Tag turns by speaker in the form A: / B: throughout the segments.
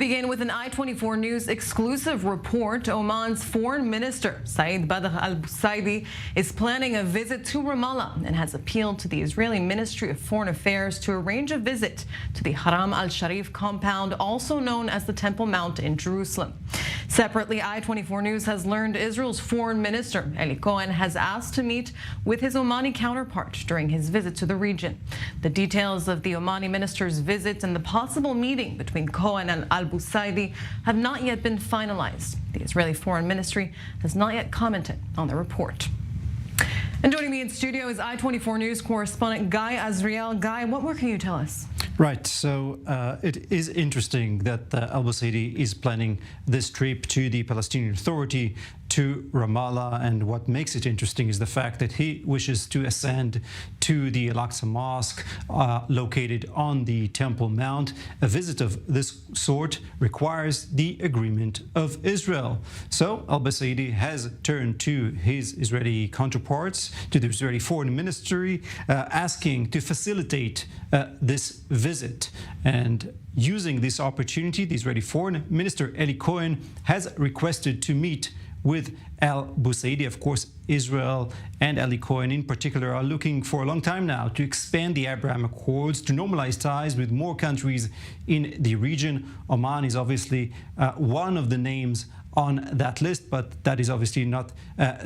A: begin with an i24 News exclusive report. Oman's Foreign Minister Sayyid Badr Albusaidi is planning a visit to Ramallah and has appealed to the Israeli Ministry of Foreign Affairs to arrange a visit to the Haram al-Sharif compound, also known as the Temple Mount in Jerusalem. Separately, i24 News has learned Israel's Foreign Minister Eli Cohen has asked to meet with his Omani counterpart during his visit to the region. The details of the Omani minister's visit and the possible meeting between Cohen and Albusaidi have not yet been finalized. The Israeli Foreign Ministry has not yet commented on the report. And joining me in studio is i24 News correspondent Guy Azriel. Guy, what more can you tell us?
B: Right, so it is interesting that Albusaidi is planning this trip to the Palestinian Authority to Ramallah, and what makes it interesting is the fact that he wishes to ascend to the Al-Aqsa Mosque located on the Temple Mount. A visit of this sort requires the agreement of Israel. So Albusaidi has turned to his Israeli counterparts, to the Israeli Foreign Ministry, asking to facilitate this visit. And using this opportunity, the Israeli Foreign Minister Eli Cohen has requested to meet with Albusaidi. Of course, Israel and Eli Cohen in particular are looking for a long time now to expand the Abraham Accords, to normalize ties with more countries in the region. Oman is obviously one of the names on that list, but that is obviously not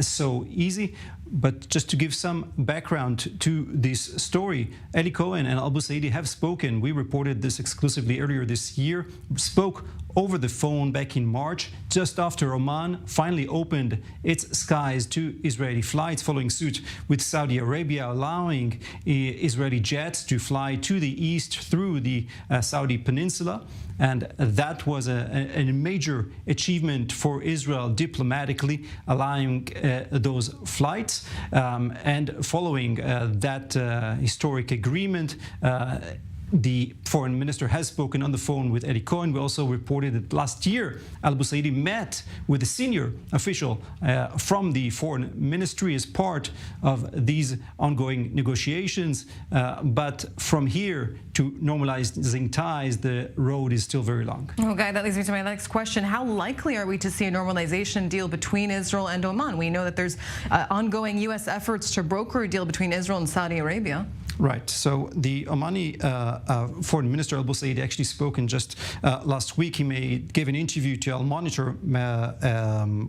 B: so easy. But just to give some background to this story, Eli Cohen and Albusaidi have spoken. We reported this exclusively earlier this year, spoke over the phone back in March, just after Oman finally opened its skies to Israeli flights, following suit with Saudi Arabia, allowing Israeli jets to fly to the east through the Saudi peninsula. And that was a major achievement for Israel diplomatically, allowing those flights. And following that historic agreement, the foreign minister has spoken on the phone with Eli Cohen. We also reported that last year Albusaidi met with a senior official from the foreign ministry as part of these ongoing negotiations. But from here to normalizing ties, the road is still very long.
A: Well, Guy, that leads me to my next question. How likely are we to see a normalization deal between Israel and Oman? We know that there's ongoing U.S. efforts to broker a deal between Israel and Saudi Arabia.
B: Right. So the Omani Foreign Minister Albusaidi actually spoken just last week. He gave an interview to Al Monitor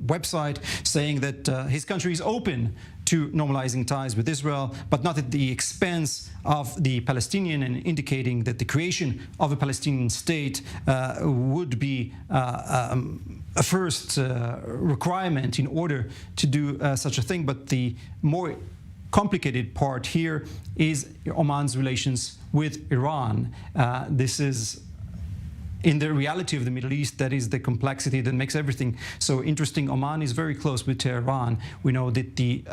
B: website saying that his country is open to normalizing ties with Israel, but not at the expense of the Palestinian, and indicating that the creation of a Palestinian state would be a first requirement in order to do such a thing. But the more complicated part here is Oman's relations with Iran. This is, in the reality of the Middle East, that is the complexity that makes everything so interesting. Oman is very close with Tehran. We know that the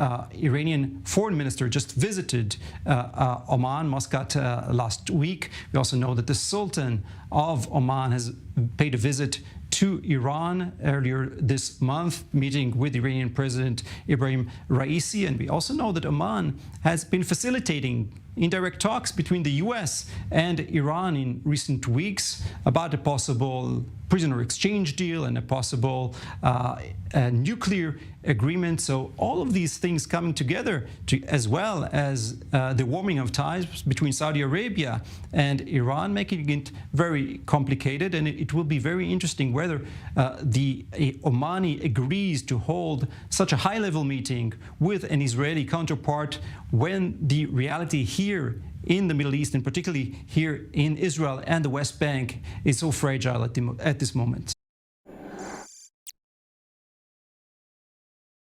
B: Iranian foreign minister just visited Oman, Muscat, last week. We also know that the Sultan of Oman has paid a visit to Iran earlier this month, meeting with Iranian President Ibrahim Raisi. And we also know that Oman has been facilitating indirect talks between the US and Iran in recent weeks about a possible prisoner exchange deal and a possible nuclear agreement. So all of these things coming together, as well as the warming of ties between Saudi Arabia and Iran, making it very complicated. And it will be very interesting whether the Omani agrees to hold such a high-level meeting with an Israeli counterpart when the reality here in the Middle East, and particularly here in Israel and the West Bank, is so fragile at this moment.